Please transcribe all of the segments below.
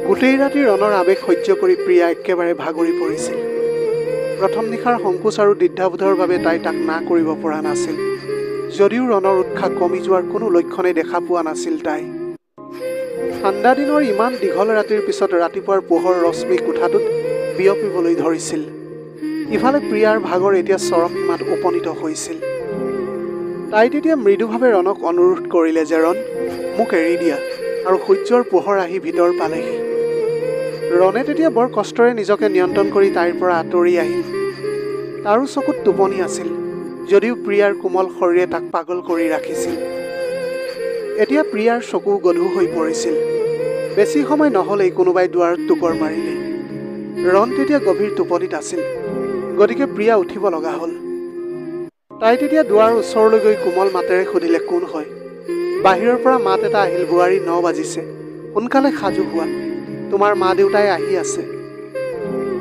গোটেই ৰাতি ৰণৰ আৱেগ সহ্য কৰি প্ৰিয়া একেবাৰে ভাগৰি পৰিছিল। প্ৰথম নিশাৰ সংকোচ আৰু দ্বিধাবোধৰ বাবে তাই তাক না কৰিব পৰা নাছিল, যদিও ৰণৰ উৎসাহ কমি যোৱাৰ কোনো লক্ষণেই দেখা পোৱা নাছিল তাই। ঠাণ্ডা দিনৰ ইমান দীঘল ৰাতিৰ পিছত ৰাতিপুৱাৰ পোহৰ ৰশ্মি কোঠাটোত বিয়পিবলৈ ধৰিছিল। ইফালে প্ৰিয়াৰ ভাগৰ এতিয়া চৰম সীমাত উপনীত হৈছিল। তাই তেতিয়া মৃদুভাৱে ৰণক অনুৰোধ কৰিলে যে ৰণ, মোক এৰি দিয়া, আৰু সূৰ্যৰ পোহৰ আহি ভিতৰ পালেহি। ৰণে তেতিয়া বৰ কষ্টৰে নিজকে নিয়ন্ত্ৰণ কৰি তাইৰ পৰা আঁতৰি আহিল। তাৰো চকুত টোপনি আছিল, যদিও প্ৰিয়াৰ কোমল শৰীৰে তাক পাগল কৰি ৰাখিছিল। এতিয়া প্ৰিয়াৰ চকু গধুৰ হৈ পৰিছিল। বেছি সময় নহ'লেই কোনোবাই দুৱাৰত টোকৰ মাৰিলে। ৰণ তেতিয়া গভীৰ টোপনিত আছিল, গতিকে প্ৰিয়া উঠিব লগা হ'ল। তাই তেতিয়া দুৱাৰৰ ওচৰলৈ গৈ কোমল মাতেৰে সুধিলে, কোন হয়? বাহিৰৰ পৰা মাত এটা আহিল, বোৱাৰী 9 বাজিছে, সোনকালে সাজু হোৱা, তোমাৰ মা দেউতাই আহি আছে।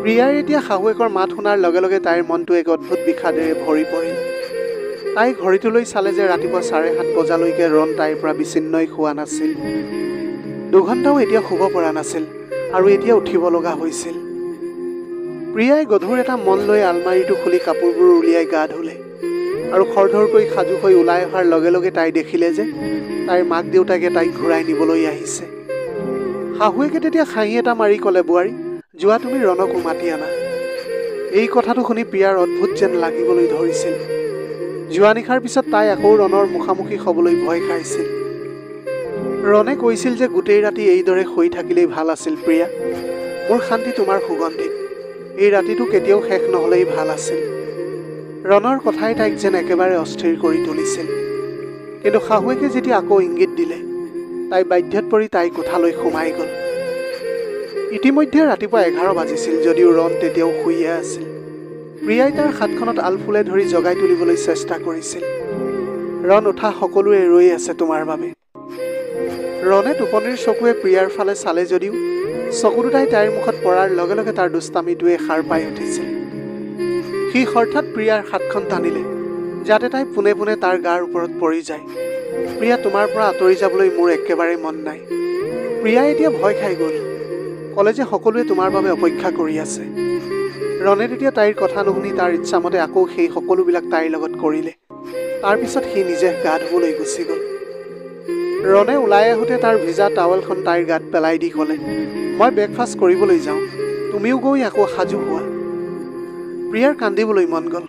প্ৰিয়াৰ এতিয়া শাহুৱেকৰ মাত শুনাৰ লগে লগে তাইৰ মনটো এক অদ্ভুত বিষাদেৰে ভৰি পৰিল। তাই ঘড়ীটোলৈ চালে যে ৰাতিপুৱা 7:30 বজালৈকে ৰণ তাইৰ পৰা বিচ্ছিন্নই হোৱা নাছিল। 2 ঘণ্টাও এতিয়া শুব পৰা নাছিল, আৰু এতিয়া উঠিব লগা হৈছিল। প্ৰিয়াই গধুৰ এটা মন লৈ আলমাৰীটো খুলি কাপোৰবোৰ উলিয়াই গা ধুলে, আৰু খৰধৰকৈ সাজু হৈ ওলাই অহাৰ লগে লগে তাই দেখিলে যে তাইৰ মাক দেউতাকে তাইক ঘূৰাই নিবলৈ আহিছে। শাহুৱেকে তেতিয়া হাঁহি এটা মাৰি ক'লে, বোৱাৰী যোৱা, তুমি ৰণকো মাতি আনা। এই কথাটো শুনি প্ৰিয়াৰ অদ্ভুত যেন লাগিবলৈ ধৰিছিল। যোৱা নিশাৰ পিছত তাই আকৌ ৰণৰ মুখামুখি হ'বলৈ ভয় খাইছিল। ৰণে কৈছিল যে গোটেই ৰাতি এইদৰে শুই থাকিলেই ভাল আছিল প্ৰিয়া, মোৰ শান্তি তোমাৰ সুগন্ধিত, এই ৰাতিটো কেতিয়াও শেষ নহ'লেই ভাল আছিল। ৰণৰ কথাই তাইক যেন একেবাৰে অস্থিৰ কৰি তুলিছিল। কিন্তু শাহুৱেকে যেতিয়া আকৌ ইংগিত দিলে, তাই বাধ্যত পৰি তাই কোঠালৈ সোমাই গ'ল। ইতিমধ্যে ৰাতিপুৱা 11 বাজিছিল, যদিও ৰণ তেতিয়াও শুইয়ে আছিল। প্ৰিয়াই তাৰ হাতখনত আলফুলে ধৰি জগাই তুলিবলৈ চেষ্টা কৰিছিল। ৰণ উঠা, সকলোৱে ৰৈ আছে তোমাৰ বাবে। ৰণে টোপনিৰ চকুৱে প্ৰিয়াৰ ফালে চালে যদিও চকু দুটাই তাইৰ মুখত পৰাৰ লগে লগে তাৰ দুষ্টামিটোৱে সাৰ পাই উঠিছিল। সি হঠাৎ প্ৰিয়াৰ হাতখন টানিলে, যাতে তাই পোনে পোনে তাৰ গাৰ ওপৰত পৰি যায়। প্ৰিয়া, তোমাৰ পৰা আঁতৰি যাবলৈ মোৰ একেবাৰে মন নাই। প্ৰিয়াই এতিয়া ভয় খাই গ'ল, ক'লে যে সকলোৱে তোমাৰ বাবে অপেক্ষা কৰি আছে। ৰণে তেতিয়া তাইৰ কথা নুশুনি তাৰ ইচ্ছামতে আকৌ সেই সকলোবিলাক তাইৰ লগত কৰিলে। তাৰপিছত সি নিজে গা ধুবলৈ গুচি গ'ল। ৰণে ওলাই আহোঁতে তাৰ ভিজা টাৱেলখন তাইৰ গাত পেলাই দি ক'লে, মই ব্ৰেকফাষ্ট কৰিবলৈ যাওঁ, তুমিও গৈ আকৌ সাজু হোৱা। প্ৰিয়াৰ কান্দিবলৈ মন গ'ল,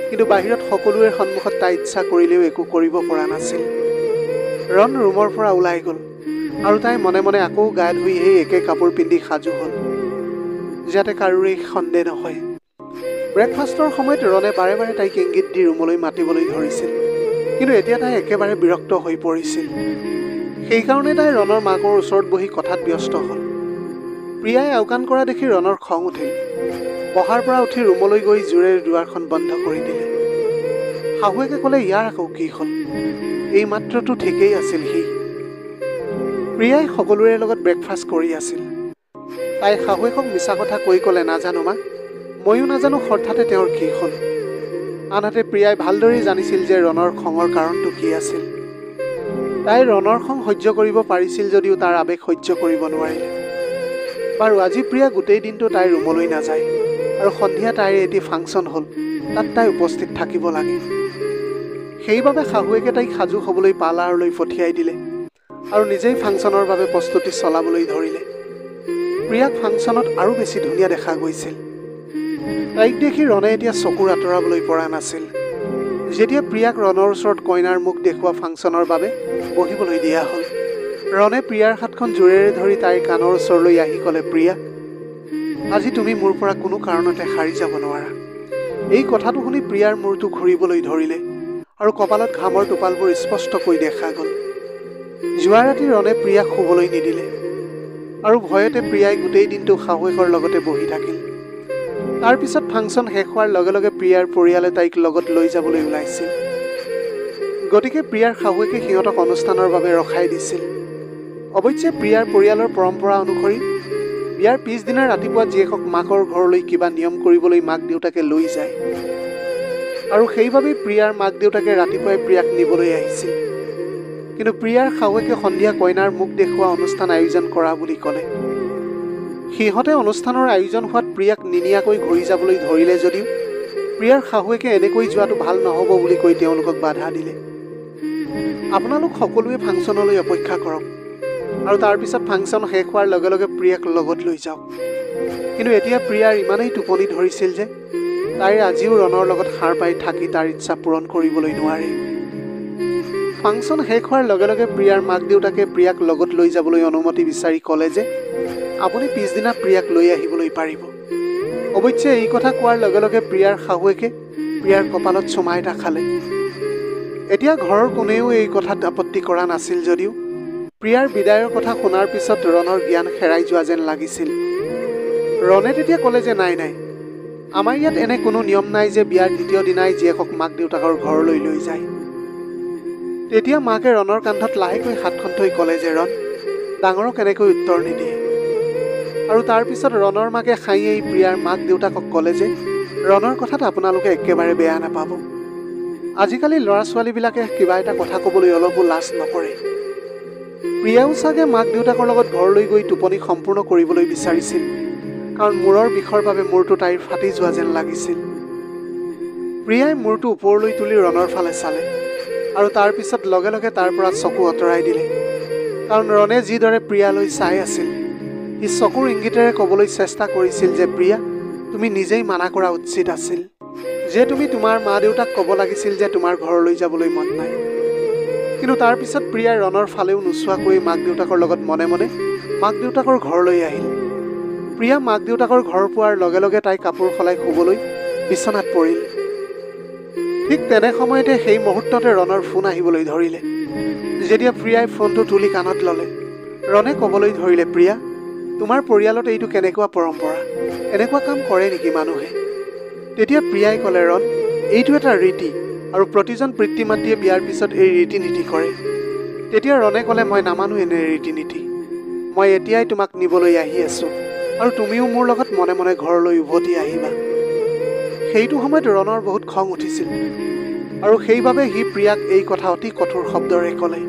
কিন্তু বাহিৰত সকলোৰে সন্মুখত তাই ইচ্ছা কৰিলেও একো কৰিব পৰা নাছিল। ৰণ ৰুমৰ পৰা ওলাই গ'ল, আৰু তাই মনে মনে আকৌ গা ধুই সেই একে কাপোৰ পিন্ধি সাজু হ'ল, যাতে কাৰোৰে সন্দেহ নহয়। ব্ৰেকফাষ্টৰ সময়ত ৰণে বাৰে বাৰে তাইক ইংগিত দি ৰুমলৈ মাতিবলৈ ধৰিছিল, কিন্তু এতিয়া তাই একেবাৰে বিৰক্ত হৈ পৰিছিল। সেইকাৰণে তাই ৰণৰ মাকৰ ওচৰত বহি কথাত ব্যস্ত হ'ল। প্ৰিয়াই আওকাণ কৰা দেখি ৰণৰ খং উঠিল। বহাৰ পৰা উঠি ৰুমলৈ গৈ জোৰেৰে দুৱাৰখন বন্ধ কৰি দিলে। শাহুৱেকে ক'লে, ইয়াৰ আকৌ কি হ'ল? এই মাত্ৰটো ঠিকেই আছিল সি। প্ৰিয়াই সকলোৰে লগত ব্ৰেকফাষ্ট কৰি আছিল। তাই শাহুৱেকক মিছা কথা কৈ ক'লে, নাজানো মা, ময়ো নাজানো হঠাতে তেওঁৰ কি হ'ল। আনহাতে প্ৰিয়াই ভালদৰেই জানিছিল যে ৰণৰ খঙৰ কাৰণটো কি আছিল। তাই ৰণৰ খং সহ্য কৰিব পাৰিছিল যদিও তাৰ আৱেগ সহ্য কৰিব নোৱাৰিলে। বাৰু আজি প্ৰিয়া গোটেই দিনটো তাইৰ ৰুমলৈ নাযায়, আৰু সন্ধিয়া তাইৰ এটি ফাংচন হ'ল, তাত তাই উপস্থিত থাকিব লাগে। সেইবাবে শাহুৱেকে তাইক সাজু হ'বলৈ পাৰ্লাৰলৈ পঠিয়াই দিলে, আৰু নিজেই ফাংচনৰ বাবে প্ৰস্তুতি চলাবলৈ ধৰিলে। প্ৰিয়াক ফাংচনত আৰু বেছি ধুনীয়া দেখা গৈছিল। তাইক দেখি ৰণে এতিয়া চকুৰ আঁতৰাবলৈ পৰা নাছিল। যেতিয়া প্ৰিয়াক ৰণৰ ওচৰত কইনাৰ মুখ দেখুওৱা ফাংচনৰ বাবে বহিবলৈ দিয়া হ'ল, ৰণে প্ৰিয়াৰ হাতখন জোৰেৰে ধৰি তাইৰ কাণৰ ওচৰলৈ আহি ক'লে, প্ৰিয়া, আজি তুমি মোৰ পৰা কোনো কাৰণতে সাৰি যাব নোৱাৰা। এই কথাটো শুনি প্ৰিয়াৰ মূৰটো ঘূৰিবলৈ ধৰিলে, আৰু কপালত ঘামৰ টোপালবোৰ স্পষ্টকৈ দেখা গ'ল। যোৱা ৰাতি ৰণে প্ৰিয়াক শুবলৈ নিদিলে, আৰু ভয়তে প্ৰিয়াই গোটেই দিনটো শাহুৱেকৰ লগতে বহি থাকিল। তাৰ পিছত ফাংচন শেষ হোৱাৰ লগে লগে প্ৰিয়াৰ পৰিয়ালে তাইক লগত লৈ যাবলৈ ওলাইছিল। গতিকে প্ৰিয়াৰ শাহুৱেকে সিহঁতক অনুষ্ঠানৰ বাবে ৰখাই দিছিল। অৱশ্যে প্ৰিয়াৰ পৰিয়ালৰ পৰম্পৰা অনুসৰি বিয়াৰ পিছদিনা ৰাতিপুৱা জীয়েকক মাকৰ ঘৰলৈ কিবা নিয়ম কৰিবলৈ মাক দেউতাকে লৈ যায়, আৰু সেইবাবেই প্ৰিয়াৰ মাক দেউতাকে ৰাতিপুৱাই প্ৰিয়াক নিবলৈ আহিছিল। কিন্তু প্ৰিয়াৰ শাহুৱেকে সন্ধিয়া কইনাৰ মুখ দেখুওৱা অনুষ্ঠান আয়োজন কৰা বুলি ক'লে। সিহঁতে অনুষ্ঠানৰ আয়োজন হোৱাত প্ৰিয়াক নিনিয়াকৈ ঘূৰি যাবলৈ ধৰিলে যদিও প্ৰিয়াৰ শাহুৱেকে এনেকৈ যোৱাটো ভাল নহ'ব বুলি কৈ তেওঁলোকক বাধা দিলে। আপোনালোক সকলোৱে ফাংচনলৈ অপেক্ষা কৰক আৰু তাৰপিছত ফাংচন শেষ হোৱাৰ লগে লগে প্ৰিয়াক লগত লৈ যাওক। কিন্তু এতিয়া প্ৰিয়াৰ ইমানেই টোপনি ধৰিছিল যে তাইৰ আজিও ৰণৰ লগত সাৰ পাই থাকি তাৰ ইচ্ছা পূৰণ কৰিবলৈ নোৱাৰে। ফাংচন শেষ হোৱাৰ লগে লগে প্ৰিয়াৰ মাক দেউতাকে প্ৰিয়াক লগত লৈ যাবলৈ অনুমতি বিচাৰি ক'লে যে আপুনি পিছদিনা প্ৰিয়াক লৈ আহিবলৈ পাৰিব। অৱশ্যে এই কথা কোৱাৰ লগে লগে প্ৰিয়াৰ শাহুৱেকে প্ৰিয়াৰ কপালত চুমা এটা খালে। এতিয়া ঘৰৰ কোনেও এই কথাত আপত্তি কৰা নাছিল যদিও প্ৰিয়াৰ বিদায়ৰ কথা শুনাৰ পিছত ৰণৰ জ্ঞান হেৰাই যোৱা যেন লাগিছিল। ৰনে তেতিয়া ক'লে যে নাই নাই, আমাৰ ইয়াত এনে কোনো নিয়ম নাই যে বিয়াৰ দ্বিতীয় দিনাই জীয়েকক মাক দেউতাকৰ ঘৰলৈ লৈ যায়। তেতিয়া মাকে ৰণৰ কান্ধত লাহেকৈ হাতখন থৈ ক'লে যে ৰণ, ডাঙৰক এনেকৈ উত্তৰ নিদিয়ে। আৰু তাৰপিছত ৰণৰ মাকে খাই প্ৰিয়াৰ মাক দেউতাকক ক'লে যে ৰণৰ কথাত আপোনালোকে একেবাৰে বেয়া নাপাব। আজিকালি ল'ৰা ছোৱালীবিলাকে কিবা এটা কথা ক'বলৈ অলপো লাজ নকৰে। প্ৰিয়াও চাগে মাক দেউতাকৰ লগত ঘৰলৈ গৈ টোপনি সম্পূৰ্ণ কৰিবলৈ বিচাৰিছিল, কাৰণ মূৰৰ বিষৰ বাবে মূৰটো তাইৰ ফাটি যোৱা যেন লাগিছিল। প্ৰিয়াই মূৰটো ওপৰলৈ তুলি ৰণৰ ফালে চালে আৰু তাৰপিছত লগে লগে তাৰ পৰা চকু আঁতৰাই দিলে, কাৰণ ৰনে যিদৰে প্ৰিয়ালৈ চাই আছিল সি চকুৰ ইংগিতেৰে ক'বলৈ চেষ্টা কৰিছিল যে প্ৰিয়া, তুমি নিজেই মানা কৰা উচিত আছিল, যে তুমি তোমাৰ মা দেউতাক ক'ব লাগিছিল যে তোমাৰ ঘৰলৈ যাবলৈ মন নাই। কিন্তু তাৰপিছত প্ৰিয়াই ৰণৰ ফালেও নোচোৱাকৈ মাক দেউতাকৰ লগত মনে মনে মাক দেউতাকৰ ঘৰলৈ আহিল। প্ৰিয়া মাক দেউতাকৰ ঘৰ পোৱাৰ লগে লগে তাই কাপোৰ সলাই শুবলৈ বিচনাত পৰিল। ঠিক তেনে সময়তে সেই মুহূৰ্ততে ৰণৰ ফোন আহিবলৈ ধৰিলে। যেতিয়া প্ৰিয়াই ফোনটো তুলি কাণত ল'লে, ৰনে ক'বলৈ ধৰিলে, প্ৰিয়া, তোমাৰ পৰিয়ালত এইটো কেনেকুৱা পৰম্পৰা, এনেকুৱা কাম কৰে নেকি মানুহে? তেতিয়া প্ৰিয়াই ক'লে, ৰণ, এইটো এটা ৰীতি আৰু প্ৰতিজন পিতৃ মাতৃয়ে বিয়াৰ পিছত এই ৰীতি নীতি কৰে। তেতিয়া ৰনে ক'লে, মই নামানো এনে ৰীতি নীতি, মই এতিয়াই তোমাক নিবলৈ আহি আছোঁ আৰু তুমিও মোৰ লগত মনে মনে ঘৰলৈ উভতি আহিবা। সেইটো সময়ত ৰণৰ বহুত খং উঠিছিল আৰু সেইবাবে সি প্ৰিয়াক এই কথা অতি কঠোৰ শব্দৰে ক'লে।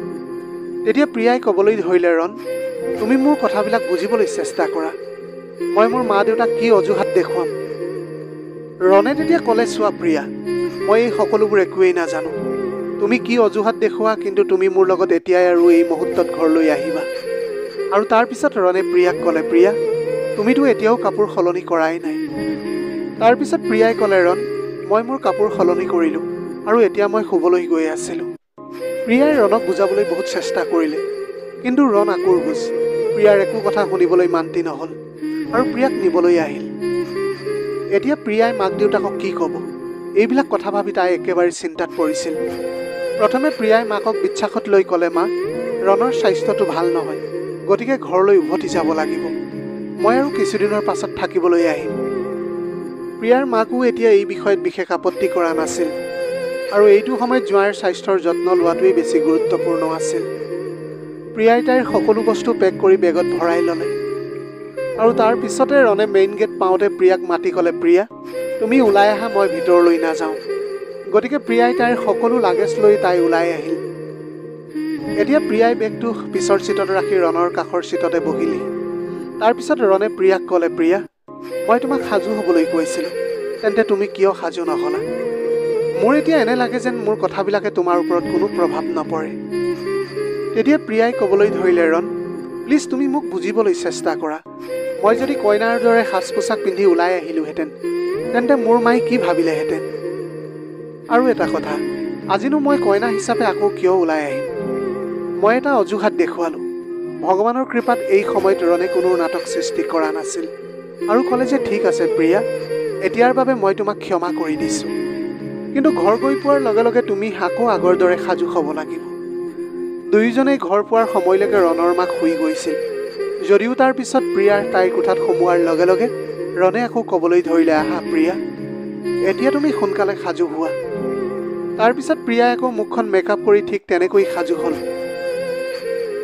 তেতিয়া প্ৰিয়াই ক'বলৈ ধৰিলে, ৰণ, তুমি মোৰ কথাবিলাক বুজিবলৈ চেষ্টা কৰা, মই মোৰ মা দেউতাক কি অজুহাত দেখুৱাম? ৰনে তেতিয়া ক'লে, চোৱা প্ৰিয়া, মই এই সকলোবোৰ একোৱেই নাজানো, তুমি কি অজুহাত দেখুওৱা, কিন্তু তুমি মোৰ লগত এতিয়াই আৰু এই মুহূৰ্তত ঘৰলৈ আহিবা। আৰু তাৰপিছত ৰনে প্ৰিয়াক ক'লে, প্ৰিয়া, তুমিতো এতিয়াও কাপোৰ সলনি কৰাই নাই। তাৰপিছত প্ৰিয়াই ক'লে, ৰণ, মই মোৰ কাপোৰ সলনি কৰিলোঁ আৰু এতিয়া মই শুবলৈ গৈ আছিলোঁ। প্ৰিয়াই ৰণক বুজাবলৈ বহুত চেষ্টা কৰিলে, কিন্তু ৰণ আকুৰগুজ, প্ৰিয়াৰ একো কথা শুনিবলৈ মান্তি নহ'ল আৰু প্ৰিয়াক নিবলৈ আহিল। এতিয়া প্ৰিয়াই মাক দেউতাকক কি ক'ব, এইবিলাক কথা ভাবি তাই একেবাৰে চিন্তাত পৰিছিল। প্ৰথমে প্ৰিয়াই মাকক বিশ্বাসত লৈ ক'লে, মা, ৰণৰ স্বাস্থ্যটো ভাল নহয়, গতিকে ঘৰলৈ উভতি যাব লাগিব, মই আৰু কিছুদিনৰ পাছত থাকিবলৈ আহিম। প্ৰিয়াৰ মাকো এতিয়া এই বিষয়ত বিশেষ আপত্তি কৰা নাছিল আৰু এইটো সময়ত জোঁৱাইৰ স্বাস্থ্যৰ যত্ন লোৱাটোৱেই বেছি গুৰুত্বপূৰ্ণ আছিল। প্ৰিয়াই তাইৰ সকলো বস্তু পেক কৰি বেগত ভৰাই ল'লে আৰু তাৰ পিছতে ৰনে মেইন গেট পাওঁতে প্ৰিয়াক মাতি ক'লে, প্ৰিয়া, তুমি ওলাই আহা, মই ভিতৰলৈ নাযাওঁ। গতিকে প্ৰিয়াই তাইৰ সকলো লাগেজ লৈ তাই ওলাই আহিল। এতিয়া প্ৰিয়াই বেগটো পিছৰ চিটত ৰাখি ৰণৰ কাষৰ চিটতে বহিলি। তাৰপিছত ৰনে প্ৰিয়াক ক'লে, প্ৰিয়া, মই তোমাক সাজু হ'বলৈ কৈছিলোঁ, তেন্তে তুমি কিয় সাজু নহ'লা? মোৰ এতিয়া এনে লাগে যেন মোৰ কথাবিলাকে তোমাৰ ওপৰত কোনো প্ৰভাৱ নপৰে। তেতিয়া প্ৰিয়াই ক'বলৈ ধৰিলে, ৰণ, প্লিজ তুমি মোক বুজিবলৈ চেষ্টা কৰা, মই যদি কইনাৰ দৰে সাজ পোছাক পিন্ধি ওলাই আহিলোহেঁতেন তেন্তে মোৰ মায়ে কি ভাবিলেহেঁতেন? আৰু এটা কথা, আজিনো মই কইনা হিচাপে আকৌ কিয় ওলাই আহিম? মই এটা অজুহাত দেখুৱালোঁ। ভগৱানৰ কৃপাত এই সময়ত ৰনে কোনো নাটক সৃষ্টি কৰা নাছিল আৰু ক'লে যে ঠিক আছে প্ৰিয়া, এতিয়াৰ বাবে মই তোমাক ক্ষমা কৰি দিছোঁ, কিন্তু ঘৰ গৈ পোৱাৰ লগে লগে তুমি আকৌ আগৰ দৰে সাজু হ'ব লাগিব। দুয়োজনেই ঘৰ পোৱাৰ সময়লৈকে ৰণৰ মাক শুই গৈছিল, যদিও তাৰ পিছত প্ৰিয়াৰ তাইৰ কোঠাত সোমোৱাৰ লগে লগে ৰনে আকৌ ক'বলৈ ধৰিলে, আহা প্ৰিয়া, এতিয়া তুমি সোনকালে সাজু হোৱা। তাৰপিছত প্ৰিয়াই আকৌ মুখখন মেকআপ কৰি ঠিক তেনেকৈ সাজু হ'ল।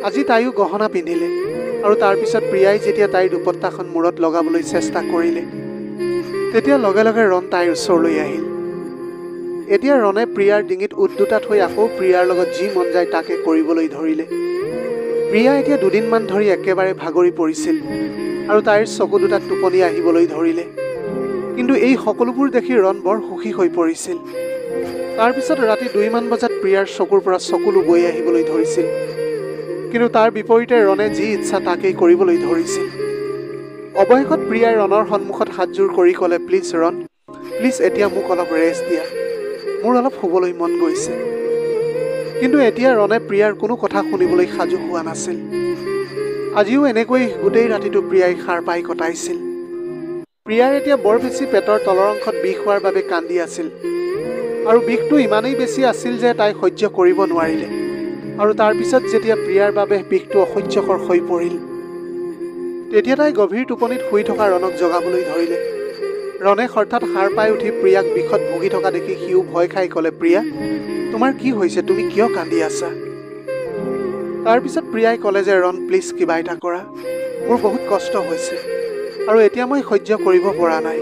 আজি তাইও গহনা পিন্ধিলে আৰু তাৰপিছত প্ৰিয়াই যেতিয়া তাইৰ দুপট্টাখন মূৰত লগাবলৈ চেষ্টা কৰিলে তেতিয়া লগে লগে ৰণ তাইৰ ওচৰলৈ আহিল। এতিয়া ৰনে প্ৰিয়াৰ ডিঙিত উট দুটা থৈ আকৌ প্ৰিয়াৰ লগত যি মন যায় তাকে কৰিবলৈ ধৰিলে। প্ৰিয়া এতিয়া দুদিনমান ধৰি একেবাৰে ভাগৰি পৰিছিল আৰু তাইৰ চকু দুটাত টোপনি আহিবলৈ ধৰিলে। কিন্তু এই সকলোবোৰ দেখি ৰণ বৰ সুখী হৈ পৰিছিল। তাৰপিছত ৰাতি 2মান বজাত প্ৰিয়াৰ চকুৰ পৰা চকুলো বৈ আহিবলৈ ধৰিছিল। কিন্তু তাৰ বিপৰীতে ৰণে যি ইচ্ছা তাকেই কৰিবলৈ ধৰিছিল। অৱশেষত প্ৰিয়াই ৰণৰ সন্মুখত হাতযোৰ কৰি ক'লে, প্লিজ ৰণ, প্লিজ এতিয়া মোক অলপ ৰেষ্ট দিয়া, মোৰ অলপ শুবলৈ মন গৈছে। কিন্তু এতিয়া ৰণে প্ৰিয়াৰ কোনো কথা শুনিবলৈ সাজু হোৱা নাছিল। আজিও এনেকৈ গোটেই ৰাতিটো প্ৰিয়াই সাৰ পাই কটাইছিল। প্ৰিয়াৰ এতিয়া বৰ বেছি পেটৰ তলৰ অংশত বিষ হোৱাৰ বাবে কান্দি আছিল আৰু বিষটো ইমানেই বেছি আছিল যে তাই সহ্য কৰিব নোৱাৰিলে। আৰু তাৰপিছত যেতিয়া প্ৰিয়াৰ বাবে বিষটো অসহ্যকৰ হৈ পৰিল, তেতিয়া তাই গভীৰ টোপনিত শুই থকা ৰণক জগাবলৈ ধৰিলে। ৰণে হঠাৎ সাৰ পাই উঠি প্ৰিয়াক বিষত ভুগি থকা দেখি সিও ভয় খাই ক'লে, প্ৰিয়া, তোমাৰ কি হৈছে, তুমি কিয় কান্দি আছা? তাৰপিছত প্ৰিয়াই ক'লে যে ৰণ, প্লিজ কিবা এটা কৰা, মোৰ বহুত কষ্ট হৈছে আৰু এতিয়া মই সহ্য কৰিব পৰা নাই।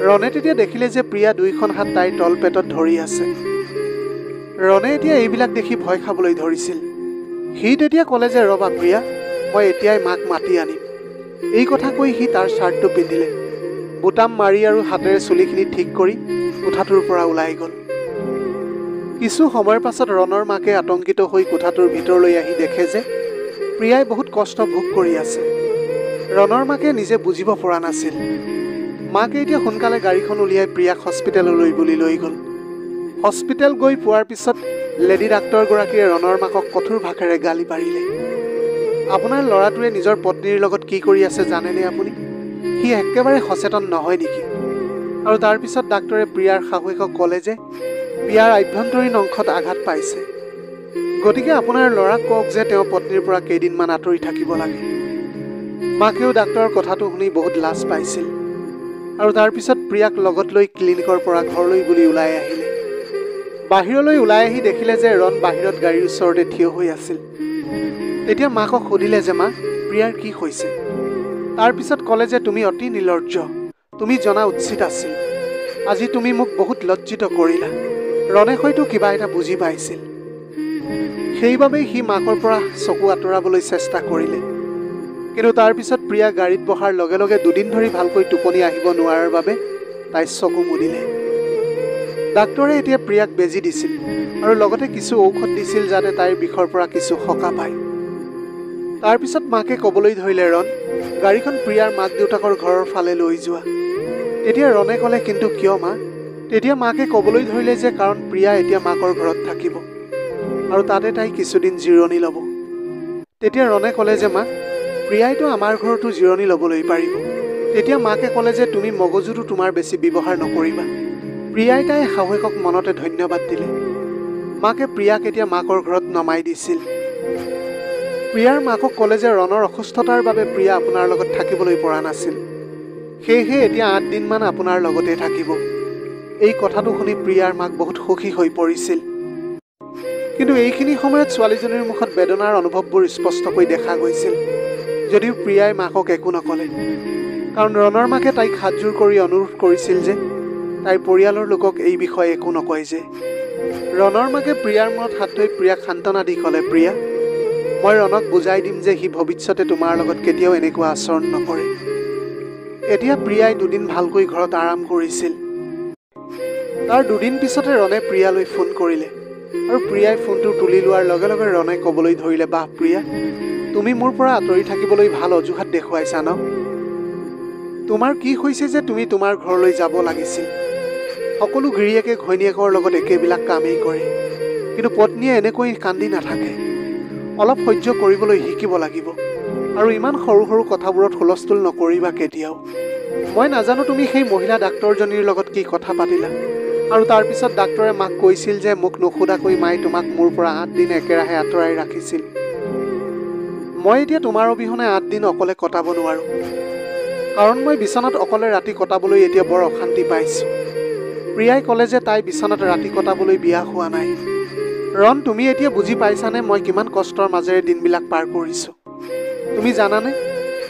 ৰণে তেতিয়া দেখিলে যে প্ৰিয়া 2খন হাত তাইৰ তলপেটত ধৰি আছে। ৰণে এতিয়া এইবিলাক দেখি ভয় খাবলৈ ধৰিছিল। সি তেতিয়া ক'লে যে ৰবা প্ৰিয়া, মই এতিয়াই মাক মাতি আনিম। এই কথা কৈ সি তাৰ শ্বাৰ্টটো পিন্ধিলে, বুটাম মাৰি আৰু হাতেৰে চুলিখিনি ঠিক কৰি কোঠাটোৰ পৰা ওলাই গ'ল। কিছু সময়ৰ পাছত ৰণৰ মাকে আতংকিত হৈ কোঠাটোৰ ভিতৰলৈ আহি দেখে যে প্ৰিয়াই বহুত কষ্ট ভোগ কৰি আছে। ৰণৰ মাকে নিজে বুজিব পৰা নাছিল। মাকে এতিয়া সোনকালে গাড়ীখন উলিয়াই প্ৰিয়াক হস্পিটেললৈ বুলি লৈ গ'ল। হস্পিটেল গৈ পোৱাৰ পিছত লেডি ডাক্তৰগৰাকীয়ে ৰণৰ মাকক কঠোৰ ভাষাৰে গালি পাৰিলে। আপোনাৰ ল'ৰাটোৱে নিজৰ পত্নীৰ লগত কি কৰি আছে জানেনে আপুনি? সি একেবাৰে সচেতন নহয় নেকি? আৰু তাৰপিছত ডাক্তৰে প্ৰিয়াৰ শাহুৱেকক ক'লে যে প্ৰিয়াৰ আভ্যন্তৰীণ অংশত আঘাত পাইছে, গতিকে আপোনাৰ ল'ৰাক কওক যে তেওঁ পত্নীৰ পৰা কেইদিনমান আঁতৰি থাকিব লাগে। মাকেও ডাক্তৰৰ কথাটো শুনি বহুত লাজ পাইছিল আৰু তাৰপিছত প্ৰিয়াক লগত লৈ ক্লিনিকৰ পৰা ঘৰলৈ বুলি ওলাই আহিলে। বাহিৰলৈ ওলাই আহি দেখিলে যে ৰণ বাহিৰত গাড়ীৰ ওচৰতে থিয় হৈ আছিল। তেতিয়া মাকক সুধিলে যে মা, প্ৰিয়াৰ কি হৈছে? তাৰপিছত ক'লে যে তুমি অতি নিৰ্লজ্জ, তুমি জনা উচিত আছিল, আজি তুমি মোক বহুত লজ্জিত কৰিলা। ৰণে হয়তো কিবা এটা বুজি পাইছিল, সেইবাবেই সি মাকৰ পৰা চকু আঁতৰাবলৈ চেষ্টা কৰিলে। কিন্তু তাৰপিছত প্ৰিয়া গাড়ীত বহাৰ লগে লগে 2 দিন ধৰি ভালকৈ টোপনি আহিব নোৱাৰাৰ বাবে তাই চকু মুদিলে। ডাক্তৰে এতিয়া প্ৰিয়াক বেজি দিছিল আৰু লগতে কিছু ঔষধ দিছিল যাতে তাইৰ বিষৰ পৰা কিছু সকাহ পায়। তাৰপিছত মাকে ক'বলৈ ধৰিলে, ৰণ, গাড়ীখন প্ৰিয়াৰ মাক দেউতাকৰ ঘৰৰ ফালে লৈ যোৱা। তেতিয়া ৰণে ক'লে, কিন্তু কিয় মা? তেতিয়া মাকে ক'বলৈ ধৰিলে যে কাৰণ প্ৰিয়া এতিয়া মাকৰ ঘৰত থাকিব আৰু তাতে তাই কিছুদিন জিৰণি ল'ব। তেতিয়া ৰণে ক'লে যে মা, প্ৰিয়াইতো আমাৰ ঘৰতো জিৰণি ল'বলৈ পাৰিব। তেতিয়া মাকে ক'লে যে তুমি মগজুটো তোমাৰ বেছি ব্যৱহাৰ নকৰিবা। প্ৰিয়াই তাই শাহুৱেকক মনতে ধন্যবাদ দিলে। মাকে প্ৰিয়াক এতিয়া মাকৰ ঘৰত নমাই দিছিল। প্ৰিয়াৰ মাকক ক'লে যে ৰণৰ অসুস্থতাৰ বাবে প্ৰিয়া আপোনাৰ লগত থাকিবলৈ পৰা নাছিল, সেয়েহে এতিয়া 8 দিনমান আপোনাৰ লগতে থাকিব। এই কথাটো শুনি প্ৰিয়াৰ মাক বহুত সুখী হৈ পৰিছিল। কিন্তু এইখিনি সময়ত ছোৱালীজনীৰ মুখত বেদনাৰ অনুভৱবোৰ স্পষ্টকৈ দেখা গৈছিল, যদিও প্ৰিয়াই মাকক একো নক'লে। কাৰণ ৰণৰ মাকে তাইক হাতযোৰ কৰি অনুৰোধ কৰিছিল যে তাইৰ পৰিয়ালৰ লোকক এই বিষয়ে একো নকয় যে। ৰণৰ মাকে প্ৰিয়াৰ মূৰত হাত ধৰি প্ৰিয়াক সান্তনা দি ক'লে, প্ৰিয়া, মই ৰণক বুজাই দিম যে সি ভৱিষ্যতে তোমাৰ লগত কেতিয়াও এনেকুৱা আচৰণ নকৰে। এতিয়া প্ৰিয়াই 2 দিন ভালকৈ ঘৰত আৰাম কৰিছিল। তাৰ 2 দিন পিছতে ৰণে প্ৰিয়ালৈ ফোন কৰিলে আৰু প্ৰিয়াই ফোনটো তুলি লোৱাৰ লগে লগে ৰণে ক'বলৈ ধৰিলে, বাহ প্ৰিয়া, তুমি মোৰ পৰা আঁতৰি থাকিবলৈ ভাল অজুহাত দেখুৱাইছা ন? তোমাৰ কি হৈছে যে তুমি তোমাৰ ঘৰলৈ যাব লাগিছিল? সকলো গিৰিয়েকে ঘৈণীয়েকৰ লগত একেবিলাক কামেই কৰে, কিন্তু পত্নীয়ে এনেকৈ কান্দি নাথাকে। অলপ সহ্য কৰিবলৈ শিকিব লাগিব আৰু ইমান সৰু সৰু কথাবোৰত হুলস্থুল নকৰিবা কেতিয়াও। মই নাজানো তুমি সেই মহিলা ডাক্তৰজনীৰ লগত কি কথা পাতিলা আৰু তাৰপিছত ডাক্তৰে মাক কৈছিল যে মোক নুসুধাকৈ মায়ে তোমাক মোৰ পৰা 8 দিন একেৰাহে আঁতৰাই ৰাখিছিল। মই এতিয়া তোমাৰ অবিহনে 8 দিন অকলে কটাব নোৱাৰো, কাৰণ মই বিচনাত অকলে ৰাতি কটাবলৈ এতিয়া বৰ অশান্তি পাইছোঁ। প্ৰিয়াই ক'লে যে তাই বিচনাত ৰাতি কটাবলৈ বিয়া হোৱা নাই। ৰণ, তুমি এতিয়া বুজি পাইছানে মই কিমান কষ্টৰ মাজেৰে দিনবিলাক পাৰ কৰিছোঁ? তুমি জানানে?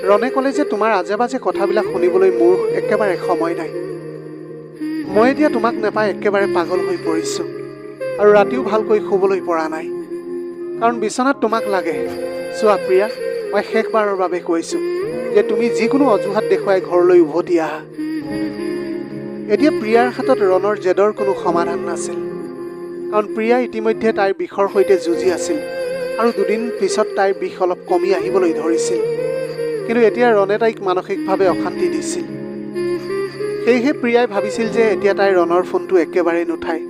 ৰণে ক'লে যে তোমাৰ আজে বাজে কথাবিলাক শুনিবলৈ মোৰ একেবাৰে সময় নাই। মই এতিয়া তোমাক নেপাই একেবাৰে পাগল হৈ পৰিছোঁ আৰু ৰাতিও ভালকৈ শুবলৈ পৰা নাই, কাৰণ বিচনাত তোমাক লাগে, চোৱা প্ৰিয়া, মই শেষবাৰৰ বাবে কৈছোঁ যে তুমি যিকোনো অজুহাত দেখুৱাই ঘৰলৈ উভতি আহা। এতিয়া প্ৰিয়াৰ হাতত ৰণৰ জেদৰ কোনো সমাধান নাছিল, কাৰণ প্ৰিয়া ইতিমধ্যে তাইৰ বিষৰ সৈতে যুঁজি আছিল আৰু দুদিন পিছত তাইৰ বিষ অলপ কমি আহিবলৈ ধৰিছিল। কিন্তু এতিয়া ৰণে তাইক মানসিকভাৱে অশান্তি দিছিল। সেয়েহে প্ৰিয়াই ভাবিছিল যে এতিয়া তাই ৰণৰ ফোনটো একেবাৰে নুঠায়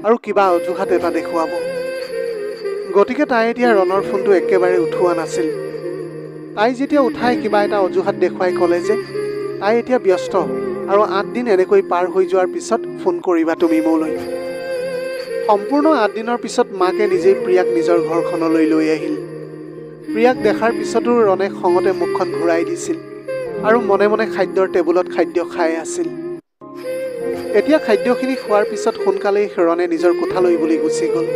আৰু কিবা অজুহাত এটা দেখুৱাব। গতিকে তাই এতিয়া ৰণৰ ফোনটো একেবাৰে উঠোৱা নাছিল। তাই যেতিয়া উঠাই কিবা এটা অজুহাত দেখুৱাই ক'লে যে তাই এতিয়া ব্যস্ত আৰু 8 দিন এনেকৈ পাৰ হৈ যোৱাৰ পিছত ফোন কৰিবা তুমি মোলৈ। সম্পূৰ্ণ 8 দিনৰ পিছত মাকে নিজেই প্ৰিয়াক নিজৰ ঘৰখনলৈ লৈ আহিল। প্ৰিয়াক দেখাৰ পিছতো ৰণে খঙতে মুখখন ঘূৰাই দিছিল আৰু মনে মনে খাদ্যৰ টেবুলত খাদ্য খাই আছিল। এতিয়া খাদ্যখিনি খোৱাৰ পিছত সোনকালেই ৰণে নিজৰ কোঠালৈ বুলি গুচি গ'ল।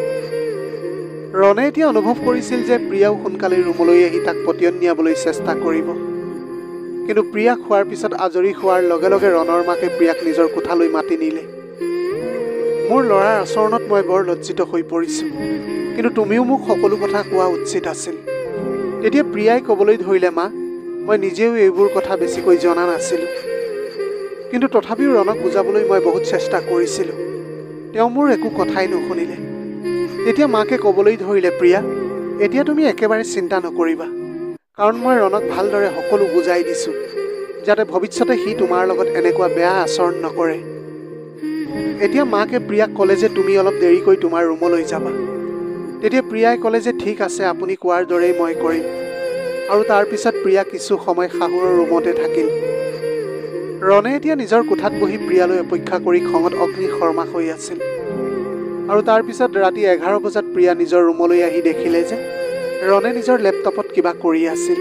ৰণে এতিয়া অনুভৱ কৰিছিল যে প্ৰিয়াও সোনকালেই ৰুমলৈ আহি তাক পতিয়ন নিয়াবলৈ চেষ্টা কৰিব। কিন্তু প্ৰিয়া খোৱাৰ পিছত আজৰি হোৱাৰ লগে লগে ৰণৰ মাকে প্ৰিয়াক নিজৰ কোঠালৈ মাতি নিলে। মোৰ ল'ৰাৰ আচৰণত মই বৰ লজ্জিত হৈ পৰিছোঁ, কিন্তু তুমিও মোক সকলো কথা কোৱা উচিত আছিল। তেতিয়া প্ৰিয়াই ক'বলৈ ধৰিলে, মা, মই নিজেও এইবোৰ কথা বেছিকৈ জনা নাছিলোঁ, কিন্তু তথাপিও ৰণক বুজাবলৈ মই বহুত চেষ্টা কৰিছিলোঁ। তেওঁ মোৰ একো কথাই নুশুনিলে। তেতিয়া মাকে ক'বলৈ ধৰিলে, প্ৰিয়া, এতিয়া তুমি একেবাৰে চিন্তা নকৰিবা, কাৰণ মই ৰণক ভালদৰে সকলো বুজাই দিছোঁ, যাতে ভৱিষ্যতে সি তোমাৰ লগত এনেকুৱা বেয়া আচৰণ নকৰে। এতিয়া মাকে প্ৰিয়াক ক'লে যে তুমি অলপ দেৰিকৈ তোমাৰ ৰুমলৈ যাবা। তেতিয়া প্ৰিয়াই ক'লে যে ঠিক আছে, আপুনি কোৱাৰ দৰেই মই কৰিম। আৰু তাৰ পিছত প্ৰিয়া কিছু সময় শাহুৰৰ ৰুমতে থাকিল। ৰণে এতিয়া নিজৰ কোঠাত বহি প্ৰিয়ালৈ অপেক্ষা কৰি খঙত অগ্নিশৰ্মা হৈ আছিল। আৰু তাৰ পিছত ৰাতি 11 বজাত প্ৰিয়া নিজৰ ৰুমলৈ আহি দেখিলে যে ৰণে নিজৰ লেপটপত কিবা কৰি আছিল।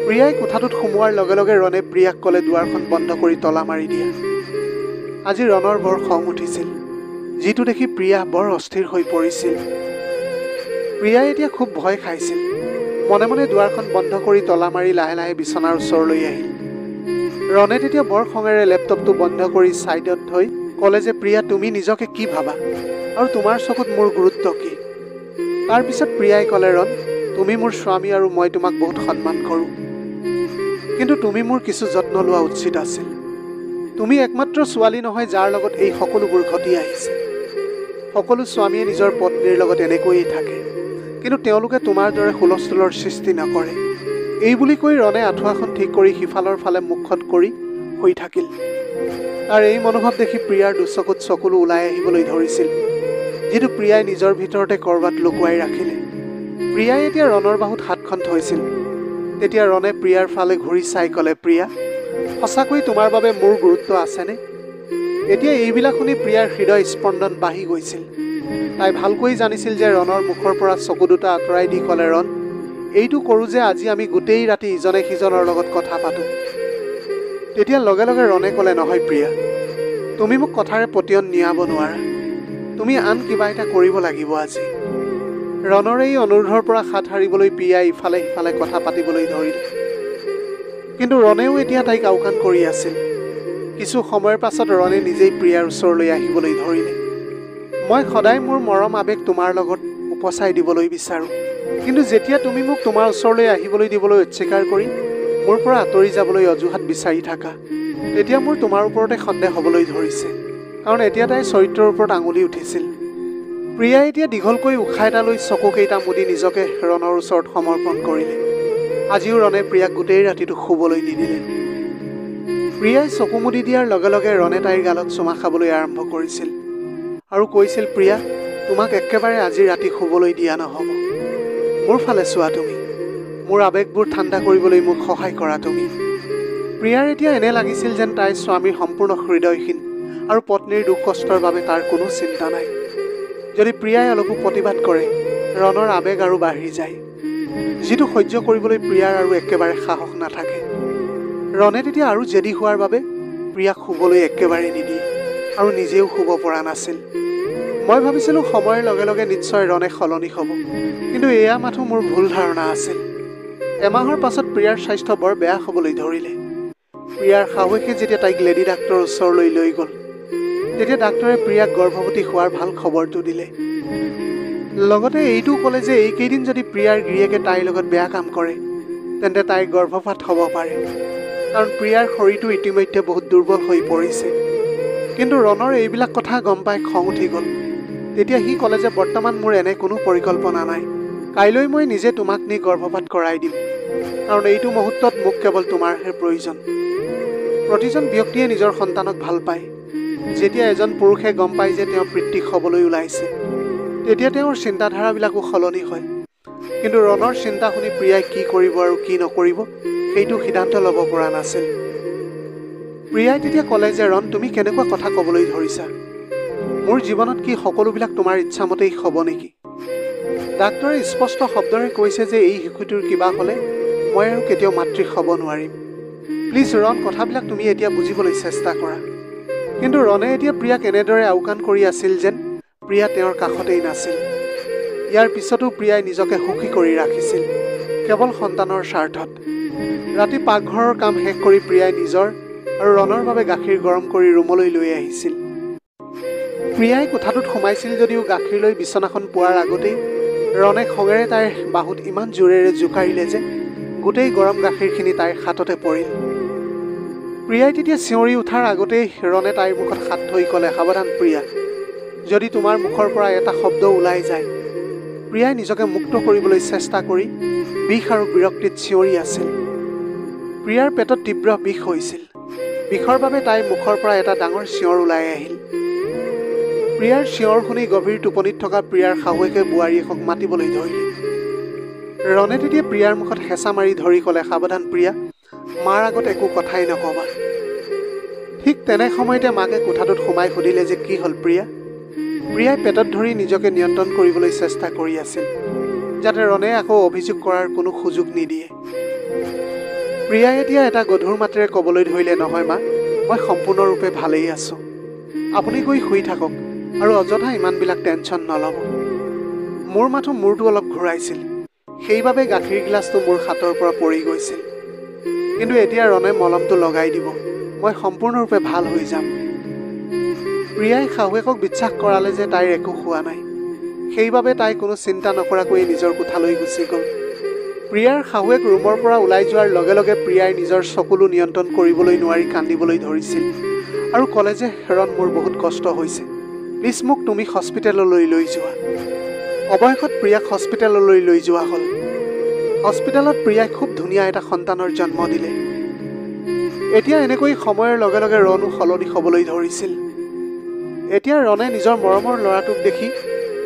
প্ৰিয়াই কোঠাটোত সোমোৱাৰ লগে লগে ৰণে প্ৰিয়াক ক'লে দুৱাৰখন বন্ধ কৰি তলা মাৰি দিয়া। আজি ৰণৰ বৰ খং উঠিছিল, যিটো দেখি প্ৰিয়া বৰ অস্থিৰ হৈ পৰিছিল। প্ৰিয়াই এতিয়া খুব ভয় খাইছিল। মনে মনে দুৱাৰখন বন্ধ কৰি তলা মাৰি লাহে লাহে বিচনাৰ ওচৰলৈ আহিল। ৰণে তেতিয়া বৰ খঙেৰে লেপটপটো বন্ধ কৰি ছাইডত থৈ ক'লে যে প্ৰিয়া, তুমি নিজকে কি ভাবা আৰু তোমাৰ চকুত মোৰ গুৰুত্ব কি? তাৰ পিছত প্ৰিয়াই ক'লে, ৰণ, তুমি মোৰ স্বামী আৰু মই তোমাক বহুত সন্মান কৰোঁ, কিন্তু তুমি মোৰ কিছু যত্ন লোৱা উচিত আছিল। তুমি একমাত্ৰ ছোৱালী নহয় যাৰ লগত এই সকলোবোৰ ঘটি আহিছে। সকলো স্বামীয়ে নিজৰ পত্নীৰ লগত এনেকৈয়ে থাকে, কিন্তু তেওঁলোকে তোমাৰ দৰে হুলস্থুলৰ সৃষ্টি নকৰে। এই বুলি কৈ ৰণে আঁঠুৱাখন ঠিক কৰি সিফালৰ ফালে মুখখন কৰি শুই থাকিল। তাৰ এই মনোভাৱ দেখি প্ৰিয়াৰ দুচকুত চকুলো ওলাই আহিবলৈ ধৰিছিল, যিটো প্ৰিয়াই নিজৰ ভিতৰতে ক'ৰবাত লুকুৱাই ৰাখিলে। প্ৰিয়াই এতিয়া ৰণৰ বাহুত হাতখন থৈছিল। তেতিয়া ৰণে প্ৰিয়াৰ ফালে ঘূৰি চাই ক'লে, প্ৰিয়া, সঁচাকৈ তোমাৰ বাবে মোৰ গুৰুত্ব আছেনে? এতিয়া এইবিলাক শুনি প্ৰিয়াৰ হৃদয় স্পন্দন বাঢ়ি গৈছিল। তাই ভালকৈ জানিছিল যে ৰণৰ মুখৰ পৰা চকু দুটা আঁতৰাই দি ক'লে, ৰণ, এইটো কৰোঁ যে আজি আমি গোটেই ৰাতি ইজনে সিজনৰ লগত কথা পাতোঁ। তেতিয়া লগে লগে ৰণে ক'লে, নহয় প্ৰিয়া, তুমি মোক কথাৰে পতিয়ন নিয়াব নোৱাৰা। তুমি আন কিবা এটা কৰিব লাগিব আজি। ৰণৰ এই অনুৰোধৰ পৰা হাত সাৰিবলৈ প্ৰিয়াই ইফালে সিফালে কথা পাতিবলৈ ধৰিল। কিন্তু ৰণেও এতিয়া তাইক আওকাণ কৰি আছিল। কিছু সময়ৰ পাছত ৰণে নিজেই প্ৰিয়াৰ ওচৰলৈ আহিবলৈ ধৰিলে। মই সদায় মোৰ মৰম আৱেগ তোমাৰ লগত উপচাই দিবলৈ বিচাৰোঁ, কিন্তু যেতিয়া তুমি মোক তোমাৰ ওচৰলৈ আহিবলৈ দিবলৈ অস্বীকাৰ কৰি মোৰ পৰা আঁতৰি যাবলৈ অজুহাত বিচাৰি থাকা, তেতিয়া মোৰ তোমাৰ ওপৰতে সন্দেহ হ'বলৈ ধৰিছে, কাৰণ এতিয়া তাইৰ চৰিত্ৰৰ ওপৰত আঙুলি উঠিছিল। প্ৰিয়াই এতিয়া দীঘলকৈ উশাহ এটা লৈ চকুকেইটা মুদি নিজকে ৰণৰ ওচৰত সমৰ্পণ কৰিলে। আজিও ৰণে প্ৰিয়াক গোটেই ৰাতিটো শুবলৈ নিদিলে। প্ৰিয়াই চকু মুদি দিয়াৰ লগে লগে ৰণে তাইৰ গালত চুমা খাবলৈ আৰম্ভ কৰিছিল আৰু কৈছিল, প্ৰিয়া, তোমাক একেবাৰে আজি ৰাতি শুবলৈ দিয়া নহ'ব। মোৰ ফালে চোৱা তুমি, মোৰ আৱেগবোৰ ঠাণ্ডা কৰিবলৈ মোক সহায় কৰা তুমি। প্ৰিয়াৰ এতিয়া এনে লাগিছিল যেন তাইৰ স্বামীৰ সম্পূৰ্ণ হৃদয়হীন আৰু পত্নীৰ দুখ কষ্টৰ বাবে তাৰ কোনো চিন্তা নাই। যদি প্ৰিয়াই অলপো প্ৰতিবাদ কৰে, ৰণৰ আৱেগ আৰু বাঢ়ি যায়, যিটো সহ্য কৰিবলৈ প্ৰিয়াৰ আৰু একেবাৰে সাহস নাথাকে। ৰণে তেতিয়া আৰু জেদি হোৱাৰ বাবে প্ৰিয়াক শুবলৈ একেবাৰে নিদিয়ে আৰু নিজেও শুব পৰা নাছিল। মই ভাবিছিলোঁ সময়ৰ লগে লগে নিশ্চয় ৰণে সলনি হ'ব, কিন্তু এয়া মাথো মোৰ ভুল ধাৰণা আছিল। এমাহৰ পাছত প্ৰিয়াৰ স্বাস্থ্য বৰ বেয়া হ'বলৈ ধৰিলে। প্ৰিয়াৰ শাহুৱেকে যেতিয়া তাইক লেডি ডাক্তৰৰ ওচৰলৈ লৈ গ'ল, তেতিয়া ডাক্তৰে প্ৰিয়াক গৰ্ভৱতী হোৱাৰ ভাল খবৰটো দিলে। লগতে এইটোও ক'লে যে এইকেইদিন যদি প্ৰিয়াৰ গিৰিয়েকে তাইৰ লগত বেয়া কাম কৰে তেন্তে তাইৰ গৰ্ভপাত হ'ব পাৰে, কাৰণ প্ৰিয়াৰ শৰীৰটো ইতিমধ্যে বহুত দুৰ্বল হৈ পৰিছে। কিন্তু ৰণৰ এইবিলাক কথা গম পাই খং উঠি গ'ল। তেতিয়া সি ক'লে যে বৰ্তমান মোৰ এনে কোনো পৰিকল্পনা নাই, কাইলৈ মই নিজে তোমাক নি গৰ্ভপাত কৰাই দিম, কাৰণ এইটো মুহূৰ্তত মোক কেৱল তোমাৰহে প্ৰয়োজন। প্ৰতিজন ব্যক্তিয়ে নিজৰ সন্তানক ভাল পায়। যেতিয়া এজন পুৰুষে গম পায় যে তেওঁ পিতৃক হ'বলৈ ওলাইছে তেতিয়া তেওঁৰ চিন্তাধাৰাবিলাকো সলনি হয়। কিন্তু ৰণৰ চিন্তা শুনি প্ৰিয়াই কি কৰিব আৰু কি নকৰিব সেইটো সিদ্ধান্ত ল'ব পৰা নাছিল। প্ৰিয়াই তেতিয়া ক'লে যে ৰণ, তুমি কেনেকুৱা কথা ক'বলৈ ধৰিছা? মোৰ জীৱনত কি সকলোবিলাক তোমাৰ ইচ্ছামতেই হ'ব নেকি? ডাক্তৰে স্পষ্ট শব্দৰে কৈছে যে এই শিশুটোৰ কিবা হ'লে মই আৰু কেতিয়াও মাতৃ হ'ব নোৱাৰিম। প্লিজ ৰণ, কথাবিলাক তুমি এতিয়া বুজিবলৈ চেষ্টা কৰা। কিন্তু ৰণে এতিয়া প্ৰিয়াক এনেদৰে আওকাণ কৰি আছিল যেন প্ৰিয়া তেওঁৰ কাষতেই নাছিল। ইয়াৰ পিছতো প্ৰিয়াই নিজকে সুখী কৰি ৰাখিছিল কেৱল সন্তানৰ স্বাৰ্থত। ৰাতি পাকঘৰৰ কাম শেষ কৰি প্ৰিয়াই নিজৰ আৰু ৰণৰ বাবে গাখীৰ গৰম কৰি ৰুমলৈ লৈ আহিছিল। প্ৰিয়াই কোঠাটোত সোমাইছিল যদিও গাখীৰ লৈ বিচনাখন পোৱাৰ আগতেই ৰণে খঙেৰে তাইৰ বাহুত ইমান জোৰেৰে জোকাৰিলে যে গোটেই গৰম গাখীৰখিনি তাইৰ হাততে পৰিল। প্ৰিয়াই তেতিয়া চিঞৰি উঠাৰ আগতেই ৰণে তাইৰ মুখত হাত থৈ ক'লে, সাৱধান প্ৰিয়া, যদি তোমাৰ মুখৰ পৰা এটা শব্দ ওলাই যায়। প্ৰিয়াই নিজকে মুক্ত কৰিবলৈ চেষ্টা কৰি বিষ আৰু বিৰক্তিত চিঞৰি আছিল। প্ৰিয়াৰ পেটত তীব্ৰ বিষ হৈছিল। বিষৰ বাবে তাইৰ মুখৰ পৰা এটা ডাঙৰ চিঞৰ ওলাই আহিল। প্ৰিয়াৰ চিঞৰ শুনি গভীৰ টোপনিত থকা প্ৰিয়াৰ শাহুৱেকে বোৱাৰীয়েকক মাতিবলৈ ধৰিলে। ৰণে তেতিয়া প্ৰিয়াৰ মুখত হেঁচা মাৰি ধৰি ক'লে, সাৱধান প্ৰিয়া, মাৰ আগত একো কথাই নক'বা। ঠিক তেনে সময়তে মাকে কোঠাটোত সোমাই সুধিলে যে কি হ'ল প্ৰিয়া? প্ৰিয়াই পেটত ধৰি নিজকে নিয়ন্ত্ৰণ কৰিবলৈ চেষ্টা কৰি আছিল যাতে ৰণে আকৌ অভিযোগ কৰাৰ কোনো সুযোগ নিদিয়ে। প্ৰিয়াই এতিয়া এটা গধুৰ মাতেৰে ক'বলৈ ধৰিলে, নহয় মা, মই সম্পূৰ্ণৰূপে ভালেই আছোঁ। আপুনি গৈ শুই থাকক আৰু অযথা ইমানবিলাক টেনশ্যন নল'ব। মোৰ মাথো মূৰটো অলপ ঘূৰাইছিল, সেইবাবে গাখীৰ গিলাচটো মোৰ হাতৰ পৰা পৰি গৈছিল। কিন্তু এতিয়া ৰণে মলমটো লগাই দিব, মই সম্পূৰ্ণৰূপে ভাল হৈ যাম। প্ৰিয়াই শাহুৱেকক বিশ্বাস কৰালে যে তাইৰ একো হোৱা নাই। সেইবাবে তাই কোনো চিন্তা নকৰাকৈয়ে নিজৰ কোঠালৈ গুচি গ'ল। প্ৰিয়াৰ শাহুৱেক ৰুমৰ পৰা ওলাই যোৱাৰ লগে লগে প্ৰিয়াই নিজৰ চকুলো নিয়ন্ত্ৰণ কৰিবলৈ নোৱাৰি কান্দিবলৈ ধৰিছিল আৰু ক'লে যে ৰণ, মোৰ বহুত কষ্ট হৈছে, প্লিজ মোক তুমি হস্পিটেললৈ লৈ যোৱা। অৱশেষত প্ৰিয়াক হস্পিটেললৈ লৈ যোৱা হ'ল। হস্পিটেলত প্ৰিয়াই খুব ধুনীয়া এটা সন্তানৰ জন্ম দিলে। এতিয়া এনেকৈ সময়ৰ লগে লগে ৰণো সলনি হ'বলৈ ধৰিছিল। এতিয়া ৰণে নিজৰ মৰমৰ ল'ৰাটোক দেখি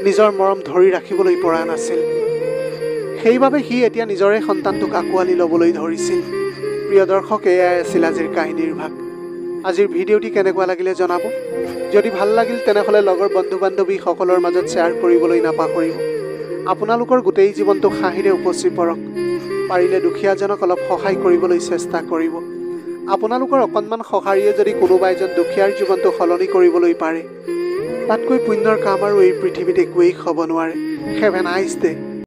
নিজৰ মৰম ধৰি ৰাখিবলৈ পৰা নাছিল। সেইবাবে সি এতিয়া নিজৰে সন্তানটোক আঁকোৱালি ল'বলৈ ধৰিছিল। প্ৰিয় দৰ্শক, এয়াই আছিল আজিৰ কাহিনীৰ ভাগ। আজিৰ ভিডিঅ'টি কেনেকুৱা লাগিলে জনাব। যদি ভাল লাগিল তেনেহ'লে লগৰ বন্ধু বান্ধৱীসকলৰ মাজত শ্বেয়াৰ কৰিবলৈ নাপাহৰিব। আপোনালোকৰ গোটেই জীৱনটো হাঁহিৰে উপচি পৰক। পাৰিলে দুখীয়াজনক অলপ সহায় কৰিবলৈ চেষ্টা কৰিব। আপোনালোকৰ অকণমান সঁহাৰিয়ে যদি কোনোবা এজন দুখীয়াৰ জীৱনটো সলনি কৰিবলৈ পাৰে, তাতকৈ পুণ্যৰ কাম আৰু এই পৃথিৱীত একোৱেই হ'ব নোৱাৰে। Have a nice day.